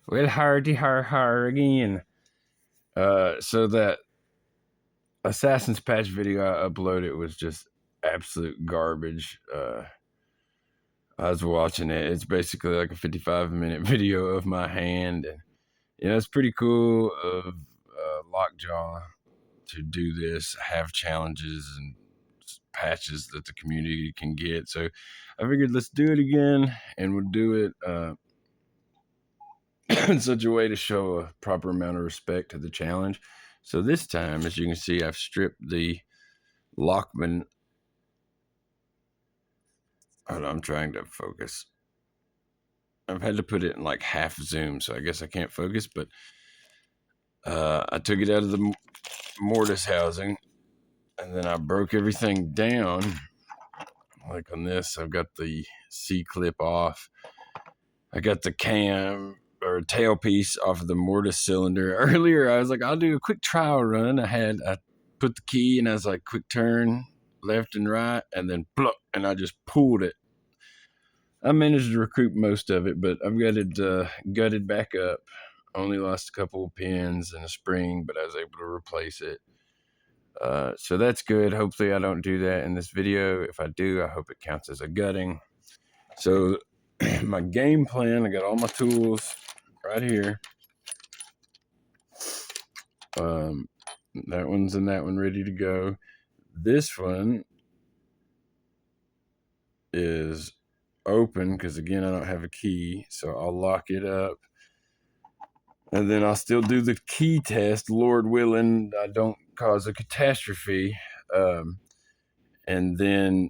Well, hardy har again. So that Assassin's Patch video I uploaded was just absolute garbage. I was watching it. It's basically like a 55-minute video of my hand, and it's pretty cool of Lockjaw to do this, have challenges and patches that the community can get. So I figured let's do it again, and we'll do it in such a way to show a proper amount of respect to the challenge. So this time, as you can see, I've stripped the Lockman. Hold on, I'm trying to focus. I've had to put it in like half zoom, so I guess I can't focus, but I took it out of the mortise housing, and then I broke everything down. Like on this, I've got the C-clip off. I got the cam or tailpiece off of the mortise cylinder. Earlier, I was like, I'll do a quick trial run. I put the key, and I was like, quick turn left and right, and then pluck, and I just pulled it. I managed to recoup most of it, but I've got it gutted back up. Only lost a couple of pins and a spring, but I was able to replace it. So that's good. Hopefully I don't do that in this video. If I do, I hope it counts as a gutting. So my game plan, I got all my tools right here. That one's and that one ready to go. This one is open because, again, I don't have a key, so I'll lock it up. And then I'll still do the key test, Lord willing, I don't cause a catastrophe. And then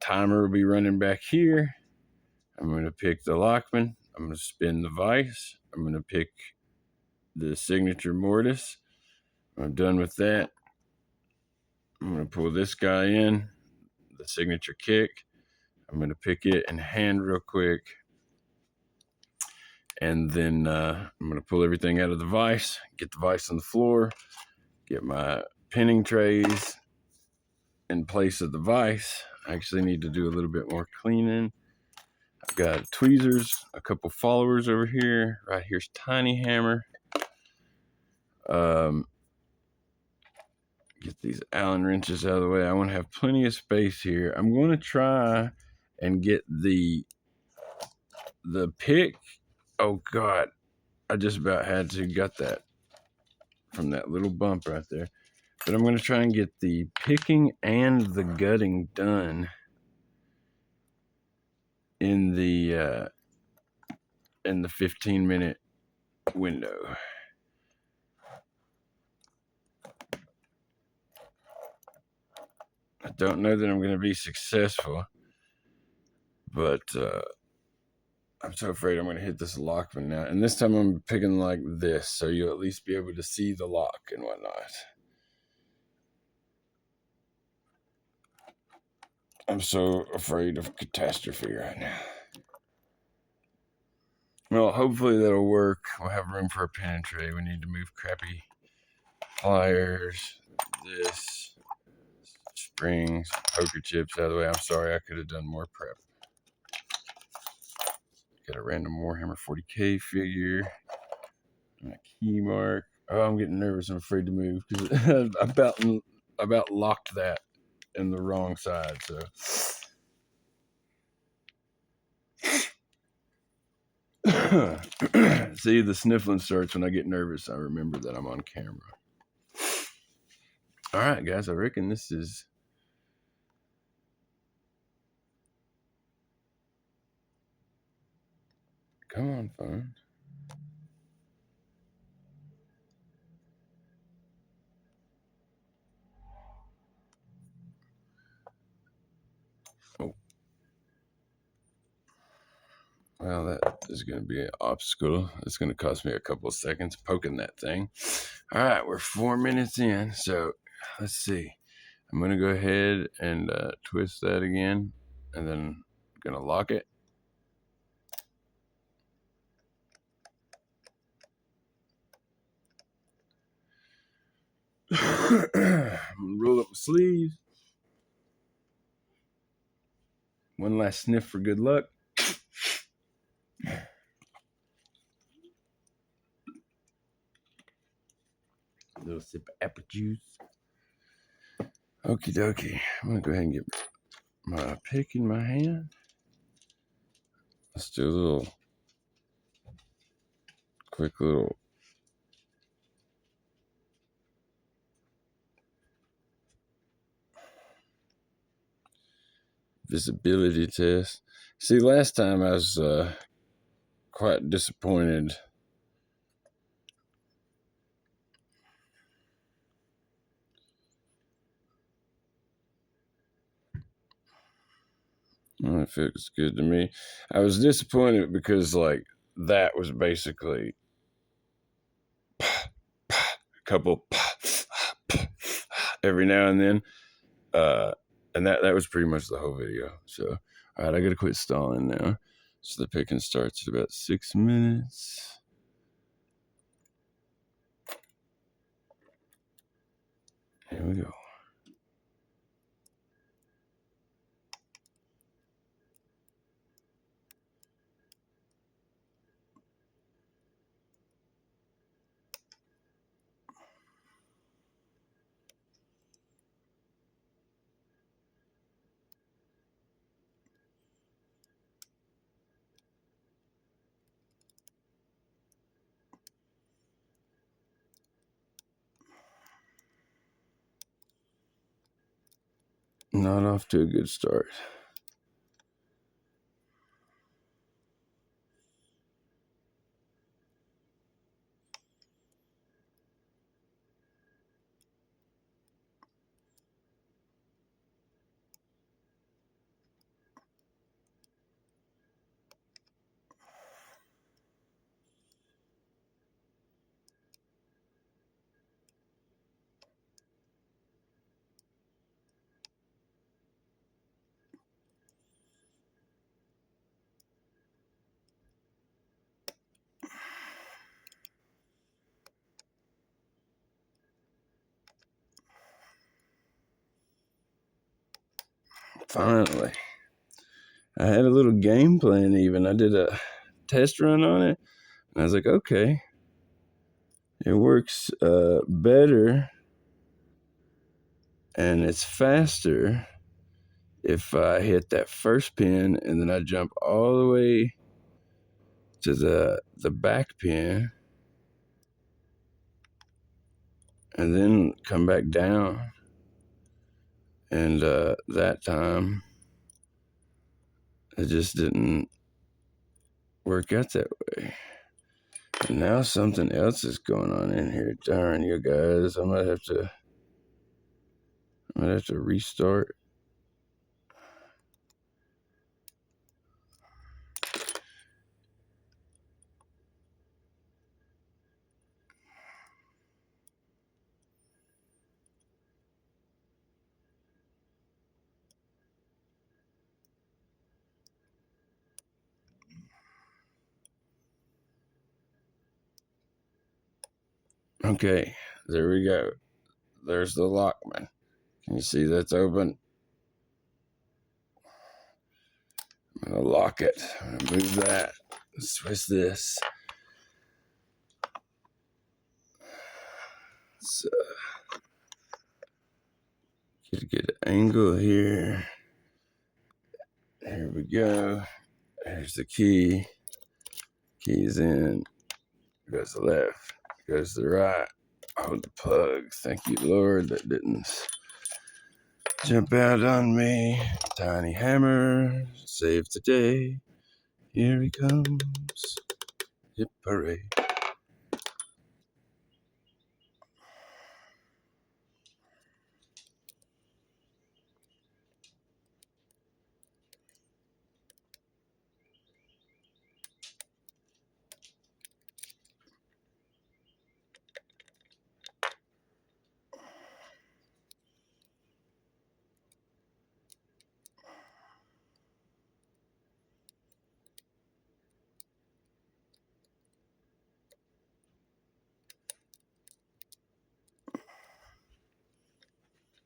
timer will be running back here. I'm going to pick the Lockman. I'm going to spin the vise. I'm going to pick the signature mortise. I'm done with that. I'm going to pull this guy in, the signature kick. I'm going to pick it and hand real quick. And then I'm going to pull everything out of the vise, get the vise on the floor, get my pinning trays in place of the vise. I actually need to do a little bit more cleaning. I've got tweezers, a couple followers over here. Right here's tiny hammer. Get these Allen wrenches out of the way. I want to have plenty of space here. I'm going to try and get the pick. Oh God, I just about had to gut that from that little bump right there. But I'm going to try and get the picking and the gutting done in the 15-minute window. I don't know that I'm going to be successful, but I'm so afraid I'm going to hit this Lockman now. And this time I'm picking like this, so you'll at least be able to see the lock and whatnot. I'm so afraid of catastrophe right now. Well, hopefully that'll work. We'll have room for a pin tray. We need to move crappy pliers, this, springs, poker chips out of the way. I'm sorry, I could have done more prep. Got a random Warhammer 40K figure. My key mark. Oh, I'm getting nervous. I'm afraid to move because I about locked that in the wrong side. So see, the sniffling starts when I get nervous. I remember that I'm on camera. All right, guys, I reckon this is come on, phone. Oh, well, that is going to be an obstacle. It's going to cost me a couple of seconds poking that thing. All right, we're 4 minutes in, so let's see. I'm going to go ahead and twist that again, and then I'm going to lock it. I'm going to roll up my sleeves. One last sniff for good luck. A little sip of apple juice. Okie dokie. I'm gonna go ahead and get my pick in my hand. Let's do a little quick little visibility test. See, last time I was quite disappointed. Oh, it feels good to me. I was disappointed because, like, that was basically a couple every now and then. And that was pretty much the whole video. So, all right, I gotta quit stalling now. So the picking starts at about 6 minutes. Here we go. Not off to a good start. Finally. I had a little game plan even. I did a test run on it. And I was like, okay, it works better and it's faster if I hit that first pin and then I jump all the way to the back pin and then come back down. And that time, it just didn't work out that way. And now something else is going on in here. Darn you guys, I might have to restart. Okay, there we go. There's the lock, man. Can you see that's open? I'm gonna lock it. I'm gonna move that. Let's twist this. So, get a good angle here. Here we go. There's the key. Key's in. Goes to the left. Goes to the right. Oh, the plug. Thank you, Lord. That didn't jump out on me. Tiny hammer. Save the day. Here he comes. Hip hooray.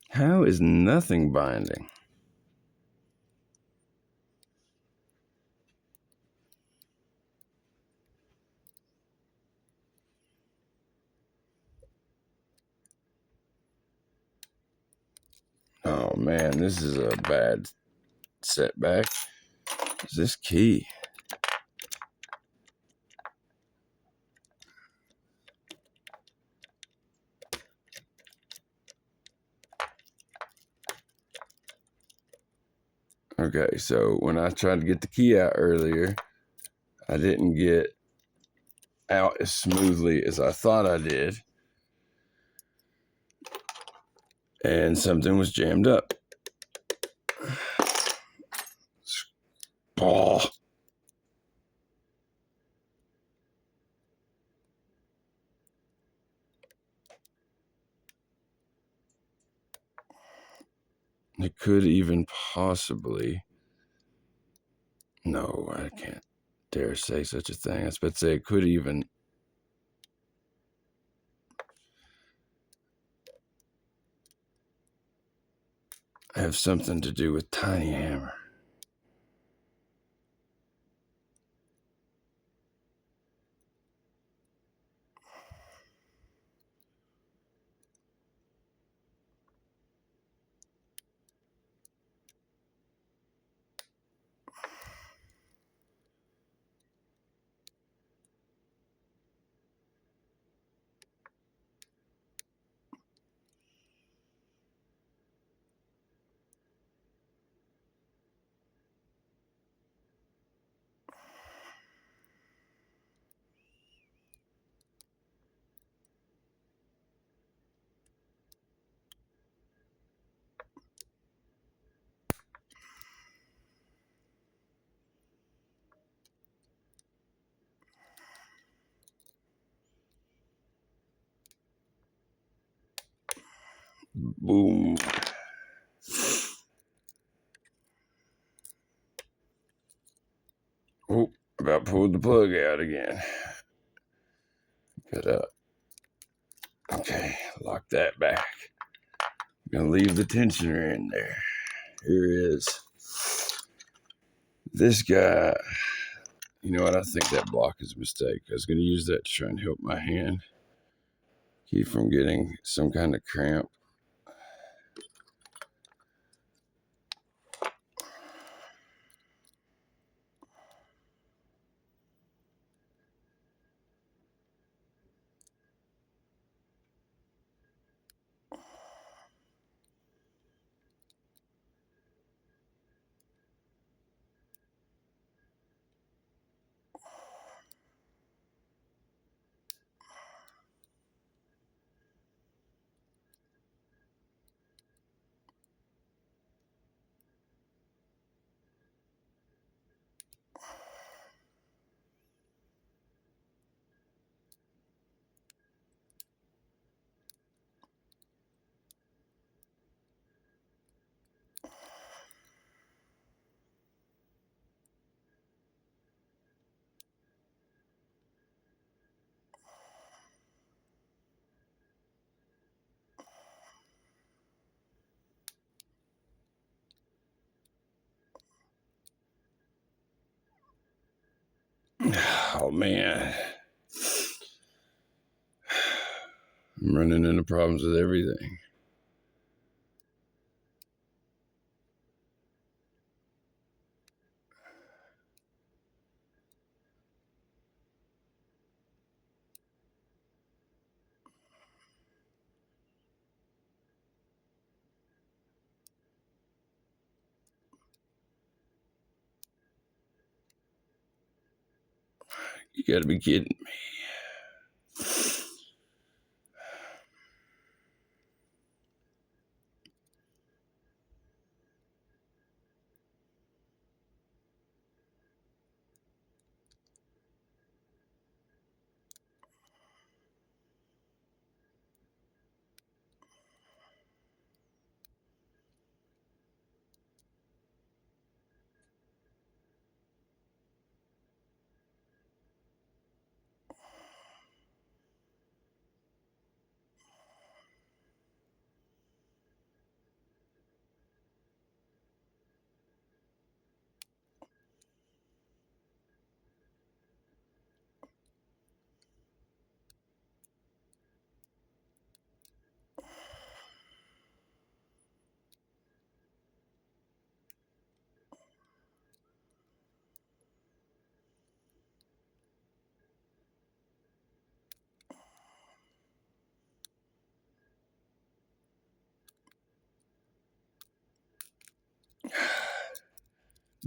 How is nothing binding? Oh man, this is a bad setback. Is this key? Okay, so when I tried to get the key out earlier, I didn't get out as smoothly as I thought I did. And something was jammed up. Oh. It could even possibly... No, I can't dare say such a thing. I was about to say it could even... have something to do with Tiny Hammer. Boom. Oh, about pulled the plug out again. Get up. Okay, lock that back. I'm gonna leave the tensioner in there. Here is this guy. You know what? I think that block is a mistake. I was gonna use that to try and help my hand keep from getting some kind of cramp. Oh man. I'm running into problems with everything. You gotta be kidding me.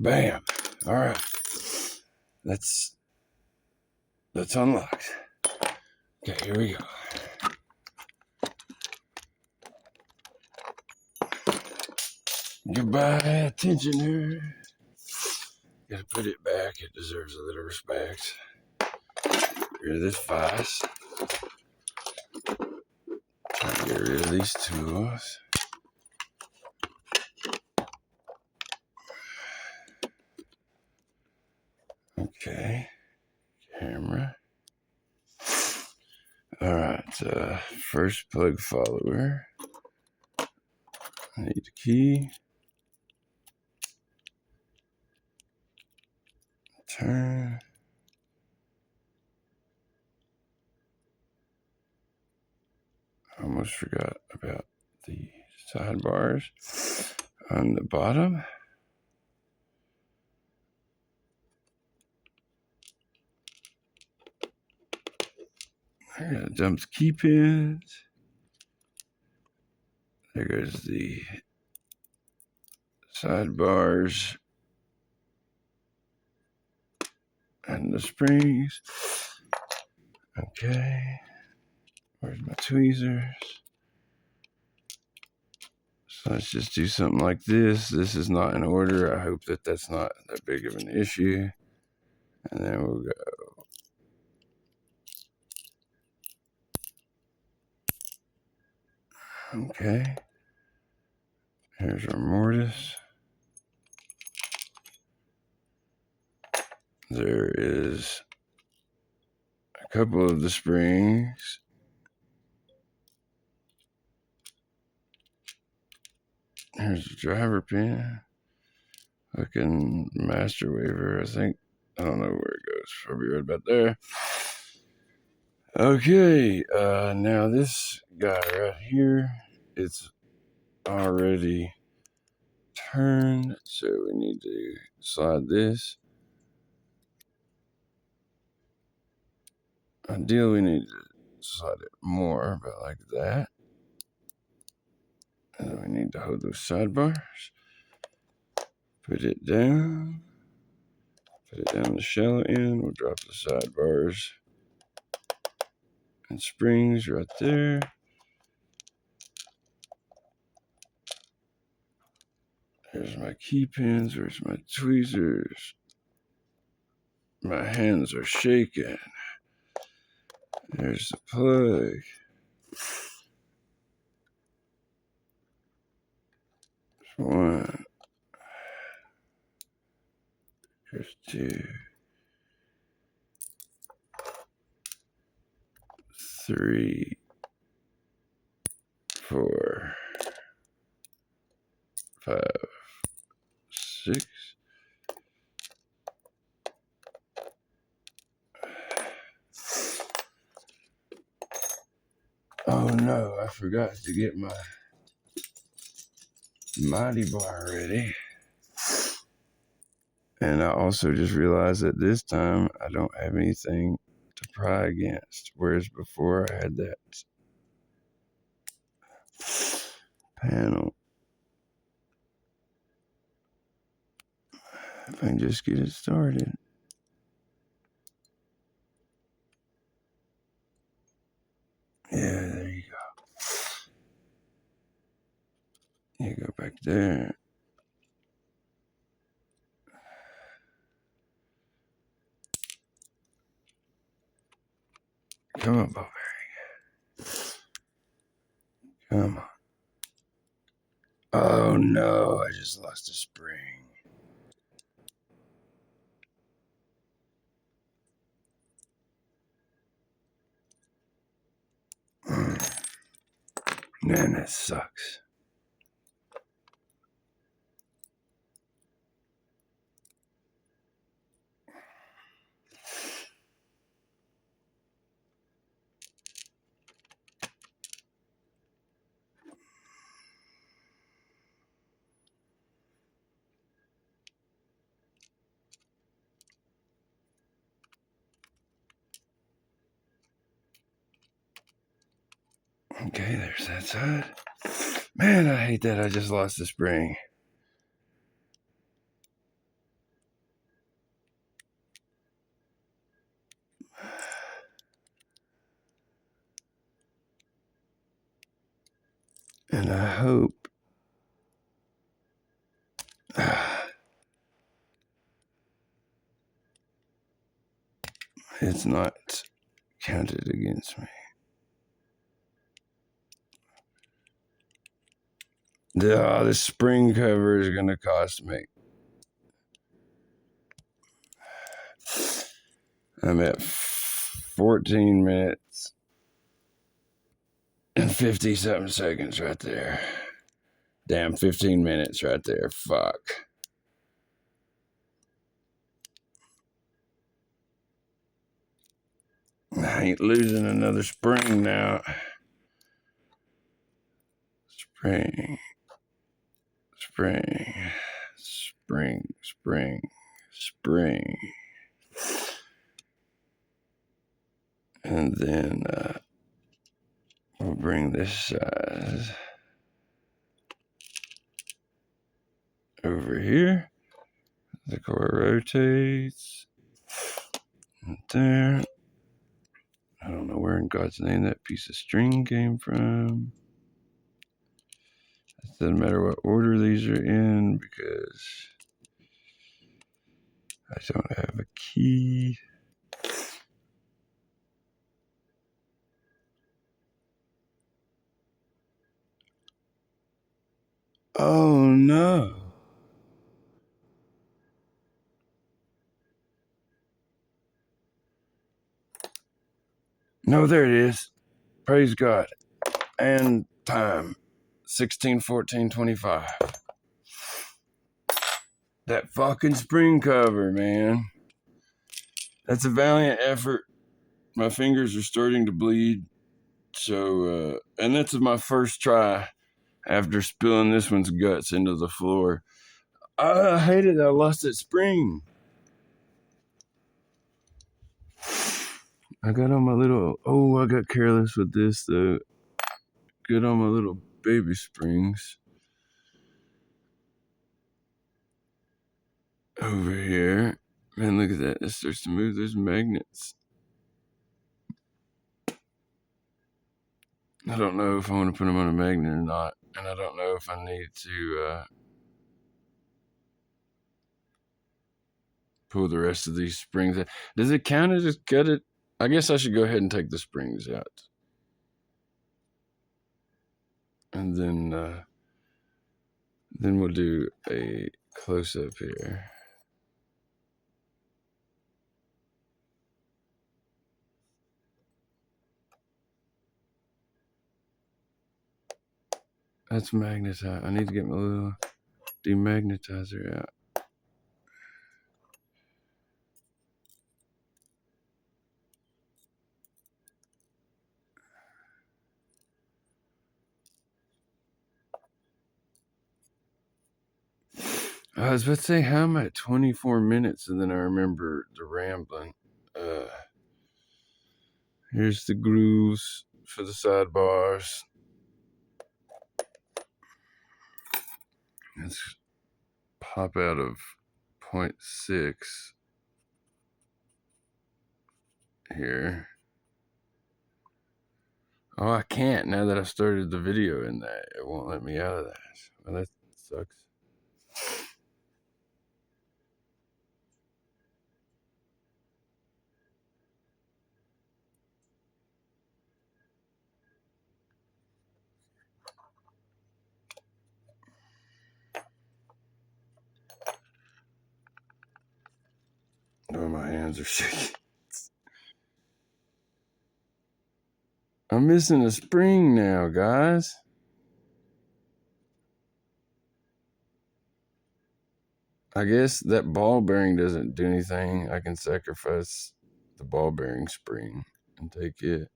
Bam. All right. That's unlocked. Okay, here we go. Goodbye, attentioner. Gotta put it back. It deserves a little respect. Get rid of this vise. Try to get rid of these tools. Okay. Camera. All right. First plug follower. I need a key. Turn. I almost forgot about the sidebars on the bottom. I gotta dump the key pins. There goes the sidebars and the springs. Okay. Where's my tweezers? So let's just do something like this. This is not in order. I hope that that's not that big of an issue. And then we'll go. Okay. Here's our mortise. There is a couple of the springs. Here's the driver pin. Fucking master waver, I think. I don't know where it goes. Probably right about there. Okay, now this guy right here, it's already turned, so we need to slide this. Ideally, we need to slide it more, but like that. And then we need to hold those sidebars. Put it down. Put it down the shallow end. We'll drop the sidebars and springs right there. There's my key pins. Where's my tweezers? My hands are shaking. There's the plug. There's one. There's two. 3, 4, 5, 6. Oh no, I forgot to get my mighty bar ready. And I also just realized that this time I don't have anything to pry against, whereas before I had that panel. If I can just get it started. Yeah, there you go. You go back there. Come on, Bowberry. Come on. Oh no, I just lost a spring. Man, that sucks. Okay, there's that side. Man, I hate that I just lost the spring. And I hope it's not counted against me. This spring cover is going to cost me. I'm at 14 minutes and 50-something seconds right there. Damn, 15 minutes right there. Fuck. I ain't losing another spring now. Spring. And then we'll bring this size over here. The core rotates. Right there. I don't know where in God's name that piece of string came from. It doesn't matter what order these are in because I don't have a key. Oh no. No, there it is. Praise God. And time. 16:14:25. That fucking spring cover, man. That's a valiant effort. My fingers are starting to bleed. So, and that's my first try after spilling this one's guts into the floor. I hate it. I lost that spring. I got on my little, I got careless with this though. Good on my little baby springs. Over here. Man, look at that. It starts to move. There's magnets. I don't know if I want to put them on a magnet or not. And I don't know if I need to pull the rest of these springs out. Does it count as just cut it? I guess I should go ahead and take the springs out. And then we'll do a close-up here. That's magnetized. I need to get my little demagnetizer out. I was about to say, how am I at 24 minutes? And then I remember the rambling. Here's the grooves for the sidebars. Let's pop out of 0.6 here. Oh, I can't now that I started the video in that. It won't let me out of that. Well, that sucks. Oh, my hands are shaking. I'm missing a spring now, guys. I guess that ball bearing doesn't do anything. I can sacrifice the ball bearing spring and take it.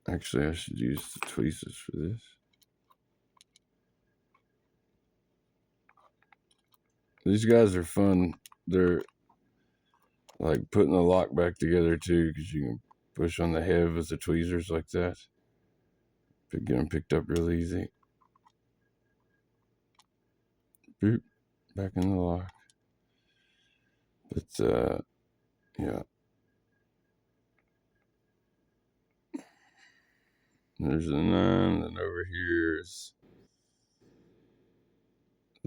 Actually, I should use the tweezers for this. These guys are fun. They're like putting the lock back together too, because you can push on the head with the tweezers like that. Get them picked up real easy. Boop, back in the lock. But yeah. There's the 9, then over here's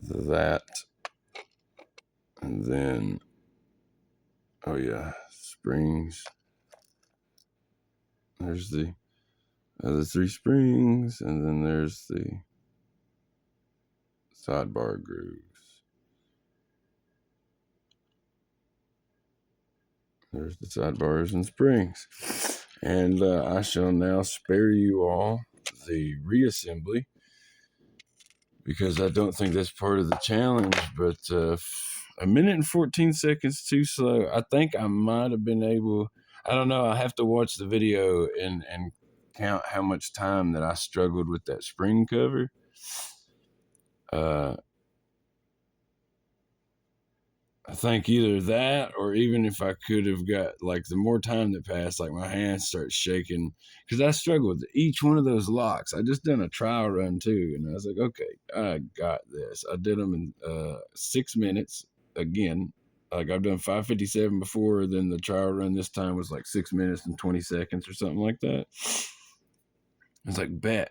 that, and then, oh yeah, springs. There's the other 3 springs, and then there's the sidebar grooves. There's the sidebars and springs. And I shall now spare you all the reassembly, because I don't think that's part of the challenge, but 1 minute and 14 seconds too slow. I think I might have been able, I don't know, I have to watch the video and count how much time that I struggled with that spring cover. I think either that, or even if I could have got, like, the more time that passed, like, my hands start shaking, because I struggled with each one of those locks. I just done a trial run too, and I was like, okay, I got this. I did them in 6 minutes again. Like, I've done 5:57 before, then the trial run this time was like 6 minutes and 20 seconds or something like that. It's like, bet.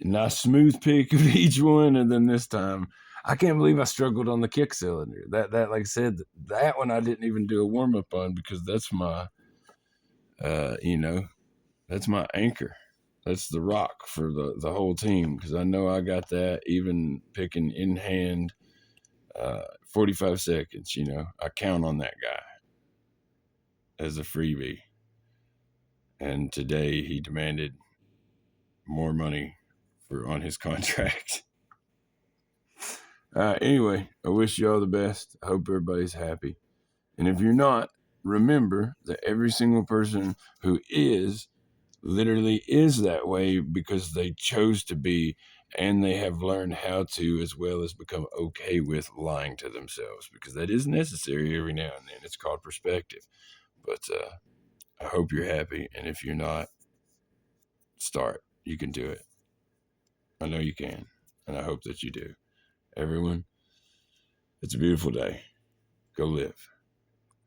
Nice smooth pick of each one, and then this time, I can't believe I struggled on the kick cylinder. That like I said, that one I didn't even do a warm up on, because that's my, that's my anchor. That's the rock for the whole team, because I know I got that even picking in hand, 45 seconds. I count on that guy as a freebie, and today he demanded more money on his contract. Anyway, I wish you all the best. I hope everybody's happy. And if you're not, remember that every single person who is literally is that way because they chose to be, and they have learned how to, as well as become okay with lying to themselves, because that is necessary every now and then. It's called perspective. But I hope you're happy. And if you're not, start. You can do it. I know you can. And I hope that you do. Everyone, it's a beautiful day. Go live.